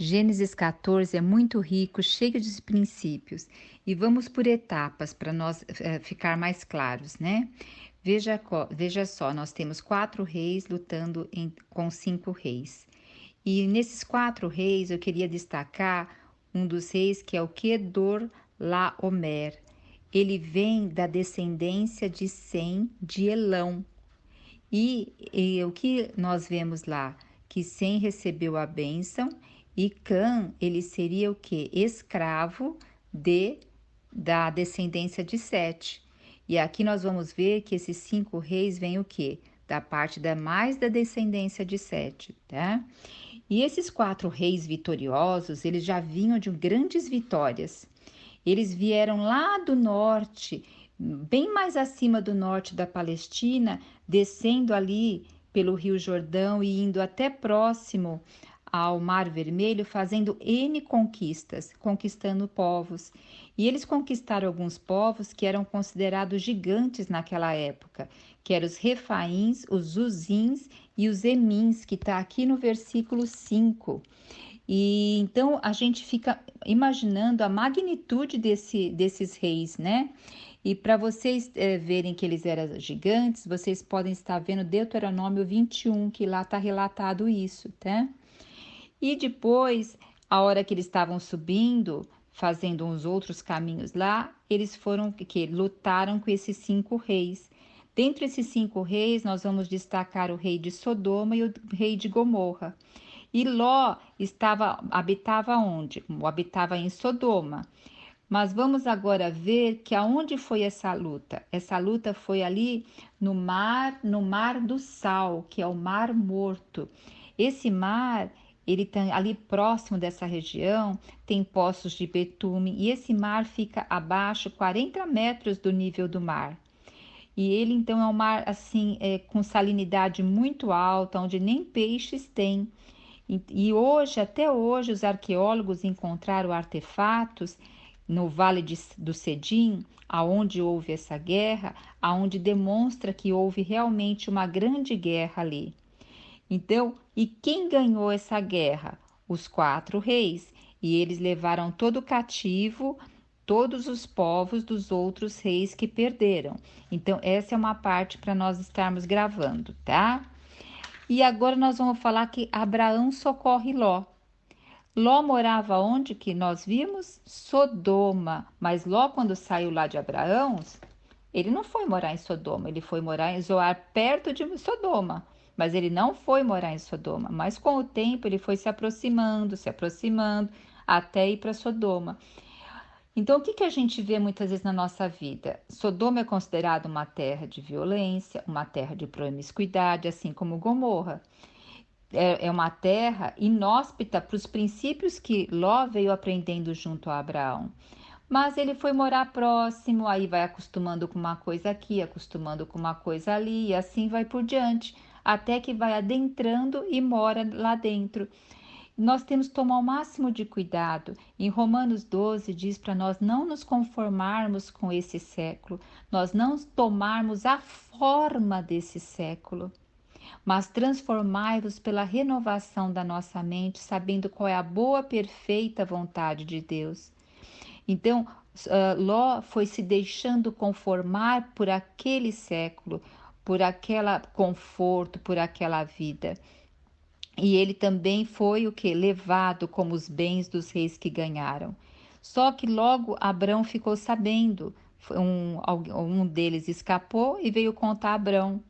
Gênesis 14 é muito rico, cheio de princípios. E vamos por etapas para nós ficar mais claros, né? Veja só, nós temos 4 reis lutando com 5 reis. E nesses 4 reis eu queria destacar um dos reis que é o Kedorlaomer. Ele vem da descendência de Sem de Elão. E o que nós vemos lá? Que Sem recebeu a bênção e Cã, ele seria o quê? Escravo de da descendência de Sete. E aqui nós vamos ver que esses 5 reis vêm o quê? Da parte da descendência de Sete, tá? E esses 4 reis vitoriosos, eles já vinham de grandes vitórias. Eles vieram lá do norte, bem mais acima do norte da Palestina, descendo ali pelo Rio Jordão e indo até próximo ao Mar Vermelho, fazendo N conquistas, conquistando povos. E eles conquistaram alguns povos que eram considerados gigantes naquela época, que eram os Refaíns, os Zuzins e os Emins, que está aqui no versículo 5. E então a gente fica imaginando a magnitude desses reis, né? E para vocês verem que eles eram gigantes, vocês podem estar vendo Deuteronômio 21, que lá está relatado isso, tá? E depois, a hora que eles estavam subindo, fazendo uns outros caminhos lá, eles foram que lutaram com esses 5 reis. Dentre esses 5 reis, nós vamos destacar o rei de Sodoma e o rei de Gomorra. E Ló habitava onde? Habitava em Sodoma. Mas vamos agora ver que aonde foi essa luta? Essa luta foi ali no mar do Sal, que é o Mar Morto. Esse mar, ele tá ali próximo dessa região, tem poços de betume e esse mar fica abaixo 40 metros do nível do mar. E ele então é um mar assim, com salinidade muito alta, onde nem peixes tem. E hoje, até hoje, os arqueólogos encontraram artefatos no do Cedim, aonde houve essa guerra, aonde demonstra que houve realmente uma grande guerra ali. Então, e quem ganhou essa guerra? Os 4 reis. E eles levaram todo cativo todos os povos dos outros reis que perderam. Então, essa é uma parte para nós estarmos gravando, tá? E agora nós vamos falar que Abraão socorre Ló. Ló morava onde que nós vimos? Sodoma. Mas Ló, quando saiu lá de Abraão, ele não foi morar em Sodoma, ele foi morar em Zoar, perto de Sodoma. Mas ele não foi morar em Sodoma. Mas com o tempo ele foi se aproximando, até ir para Sodoma. Então, o que a gente vê muitas vezes na nossa vida? Sodoma é considerada uma terra de violência, uma terra de promiscuidade, assim como Gomorra. É uma terra inóspita para os princípios que Ló veio aprendendo junto a Abraão. Mas ele foi morar próximo, aí vai acostumando com uma coisa aqui, acostumando com uma coisa ali, e assim vai por diante, até que vai adentrando e mora lá dentro. Nós temos que tomar o máximo de cuidado. Em Romanos 12 diz para nós não nos conformarmos com esse século, nós não tomarmos a forma desse século, mas transformai-vos pela renovação da nossa mente, sabendo qual é a boa, perfeita vontade de Deus. Então, Ló foi se deixando conformar por aquele século, por aquele conforto, por aquela vida. E ele também foi o que? Levado como os bens dos reis que ganharam. Só que logo Abrão ficou sabendo, um deles escapou e veio contar a Abrão.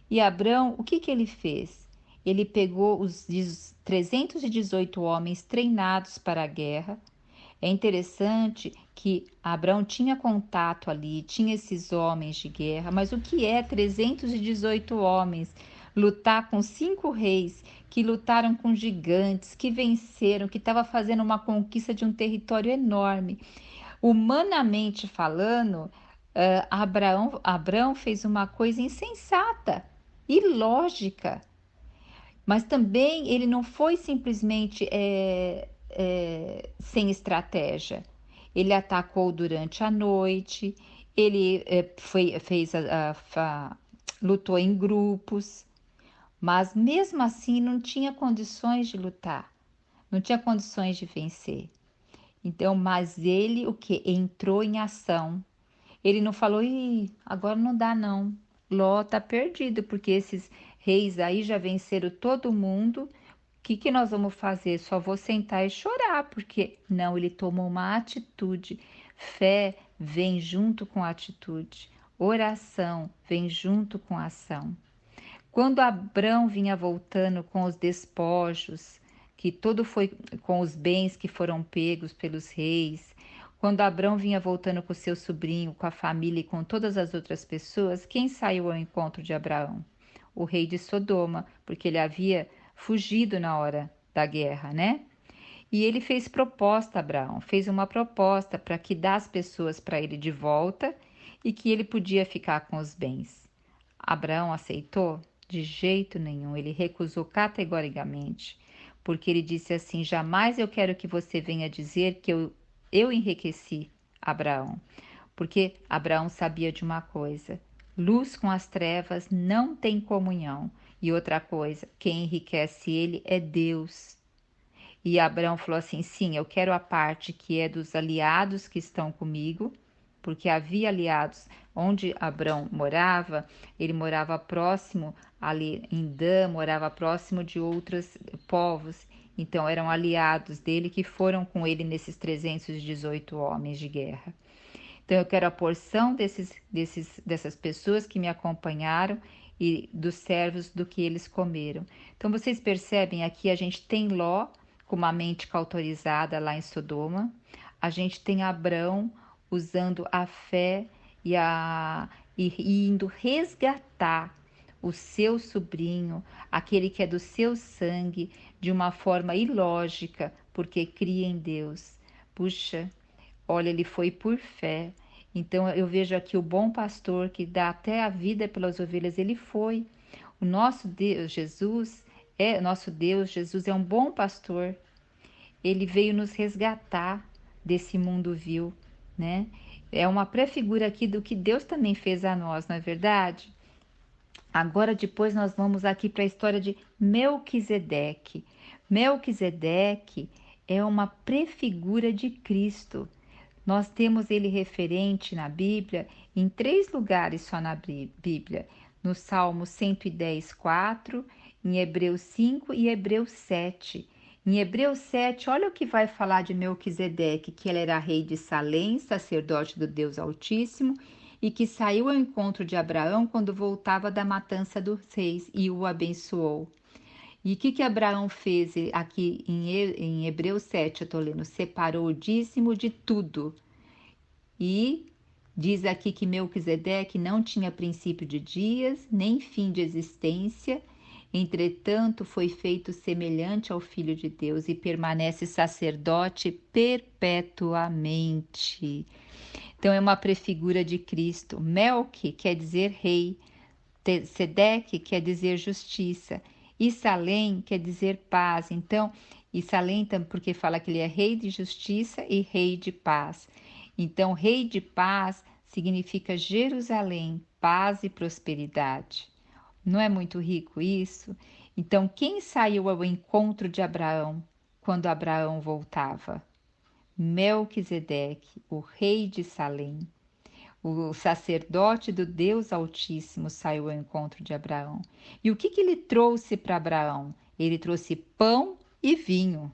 E Abrão, o que ele fez? Ele pegou os 318 homens treinados para a guerra. É interessante que Abrão tinha contato ali, tinha esses homens de guerra, mas o que é 318 homens? Lutar com 5 reis que lutaram com gigantes, que venceram, que estava fazendo uma conquista de um território enorme. Humanamente falando, Abrão fez uma coisa insensata, ilógica, mas também ele não foi simplesmente sem estratégia. Ele atacou durante a noite, ele lutou em grupos, mas mesmo assim não tinha condições de lutar. não tinha condições de vencer. Então, mas ele o que? Entrou em ação. Ele não falou, ih, agora não dá não. Ló tá perdido, porque esses reis aí já venceram todo mundo. O que nós vamos fazer? Só vou sentar e chorar, porque não, ele tomou uma atitude. Fé vem junto com atitude. Oração vem junto com ação. Quando Abrão vinha voltando com os despojos, que todo foi com os bens que foram pegos pelos reis, quando Abrão vinha voltando com seu sobrinho, com a família e com todas as outras pessoas, quem saiu ao encontro de Abraão? O rei de Sodoma, porque ele havia fugido na hora da guerra, né? E ele fez proposta, Abraão, fez uma proposta para que dá as pessoas para ele de volta e que ele podia ficar com os bens. Abraão aceitou? De jeito nenhum, ele recusou categoricamente, porque ele disse assim: jamais eu quero que você venha dizer que eu enriqueci Abraão, porque Abraão sabia de uma coisa: luz com as trevas não tem comunhão. E outra coisa, quem enriquece ele é Deus. E Abraão falou assim: sim, eu quero a parte que é dos aliados que estão comigo, porque havia aliados. Onde Abrão morava, ele morava próximo ali em Dan, morava próximo de outros povos. Então eram aliados dele que foram com ele nesses 318 homens de guerra. Então eu quero a porção dessas pessoas que me acompanharam e dos servos do que eles comeram. Então vocês percebem aqui a gente tem Ló com uma mente cauterizada lá em Sodoma, a gente tem Abrão usando a fé e indo resgatar o seu sobrinho, aquele que é do seu sangue, de uma forma ilógica, porque cria em Deus. Puxa, olha, ele foi por fé. Então eu vejo aqui o bom pastor que dá até a vida pelas ovelhas, ele foi. O nosso Deus, Jesus é um bom pastor. Ele veio nos resgatar desse mundo vil, né? É uma prefigura aqui do que Deus também fez a nós, não é verdade? Agora depois nós vamos aqui para a história de Melquisedeque. Melquisedeque é uma prefigura de Cristo. Nós temos ele referente na Bíblia em 3 lugares só na Bíblia. No Salmo 110, 4, em Hebreus 5 e Hebreus 7. Em Hebreus 7, olha o que vai falar de Melquisedeque, que ele era rei de Salém, sacerdote do Deus Altíssimo, e que saiu ao encontro de Abraão quando voltava da matança dos reis e o abençoou. E o que Abraão fez aqui em Hebreus 7, eu estou lendo, separou o dízimo de tudo. E diz aqui que Melquisedeque não tinha princípio de dias, nem fim de existência, entretanto foi feito semelhante ao Filho de Deus e permanece sacerdote perpetuamente. Então é uma prefigura de Cristo. Melque quer dizer rei, Sedeque quer dizer justiça, e Salém quer dizer paz. Então, e Salém porque fala que ele é rei de justiça e rei de paz. Então, rei de paz significa Jerusalém, paz e prosperidade. Não é muito rico isso? Então, quem saiu ao encontro de Abraão quando Abraão voltava? Melquisedeque, o rei de Salém. O sacerdote do Deus Altíssimo saiu ao encontro de Abraão. E o que ele trouxe para Abraão? Ele trouxe pão e vinho.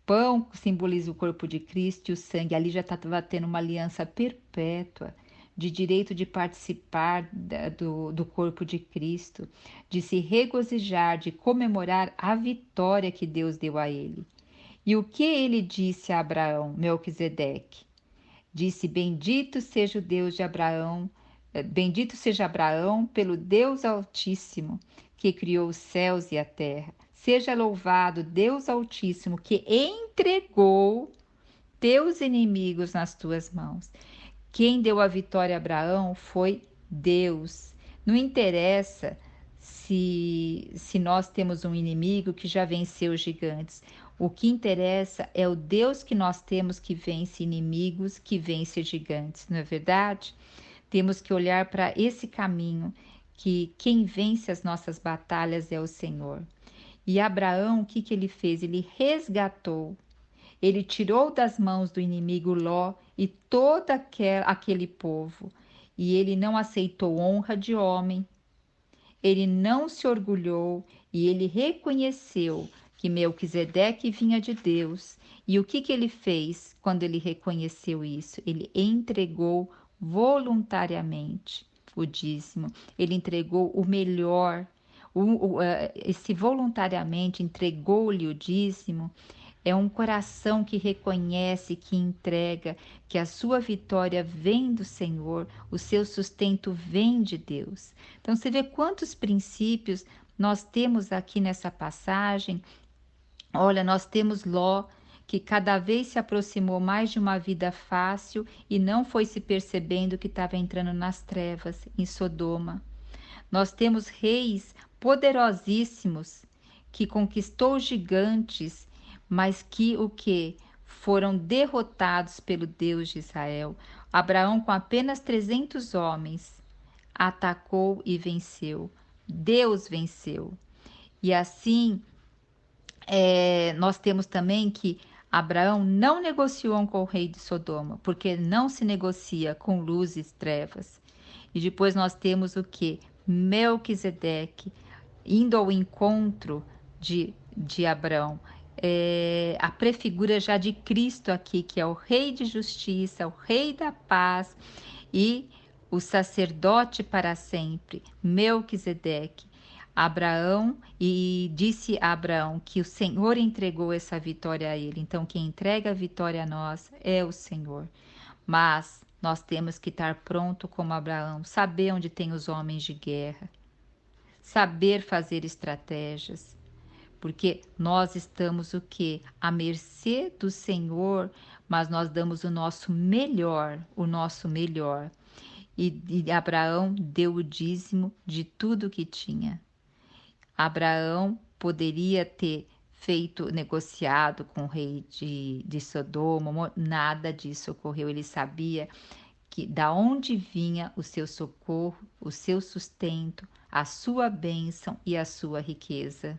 Pão simboliza o corpo de Cristo e o sangue. Ali já estava tendo uma aliança perpétua de direito de participar do corpo de Cristo, de se regozijar, de comemorar a vitória que Deus deu a ele. E o que ele disse a Abraão, Melquisedeque? Disse: bendito seja o Deus de Abraão, bendito seja Abraão pelo Deus Altíssimo, que criou os céus e a terra. Seja louvado Deus Altíssimo, que entregou teus inimigos nas tuas mãos. Quem deu a vitória a Abraão foi Deus. Não interessa se nós temos um inimigo que já venceu os gigantes. O que interessa é o Deus que nós temos que vence inimigos, que vence gigantes, não é verdade? Temos que olhar para esse caminho, que quem vence as nossas batalhas é o Senhor. E Abraão, o que que ele fez? Ele resgatou. Ele tirou das mãos do inimigo Ló e todo aquele povo. E ele não aceitou honra de homem, ele não se orgulhou e ele reconheceu que Melquisedeque vinha de Deus. E o que que ele fez quando ele reconheceu isso? Ele entregou voluntariamente o dízimo, ele entregou o melhor. Esse voluntariamente entregou-lhe o dízimo é um coração que reconhece, que entrega, que a sua vitória vem do Senhor, o seu sustento vem de Deus. Então você vê quantos princípios nós temos aqui nessa passagem. Olha, nós temos Ló, que cada vez se aproximou mais de uma vida fácil e não foi se percebendo que estava entrando nas trevas em Sodoma. Nós temos reis poderosíssimos que conquistou gigantes, mas que o que foram derrotados pelo Deus de Israel. Abraão, com apenas 300 homens, atacou e venceu. Deus venceu. E assim, nós temos também que Abraão não negociou com o rei de Sodoma, porque não se negocia com luz e trevas. E depois nós temos o que? Melquisedeque, indo ao encontro de Abraão. A prefigura já de Cristo aqui, que é o Rei de Justiça, o Rei da Paz e o sacerdote para sempre, Melquisedeque. Abraão, e disse a Abraão que o Senhor entregou essa vitória a ele. Então, quem entrega a vitória a nós é o Senhor. Mas nós temos que estar pronto como Abraão, saber onde tem os homens de guerra, saber fazer estratégias, porque nós estamos o quê? À mercê do Senhor, mas nós damos o nosso melhor, o nosso melhor. E Abraão deu o dízimo de tudo que tinha. Abraão poderia ter negociado com o rei de Sodoma, nada disso ocorreu. Ele sabia que da onde vinha o seu socorro, o seu sustento, a sua bênção e a sua riqueza.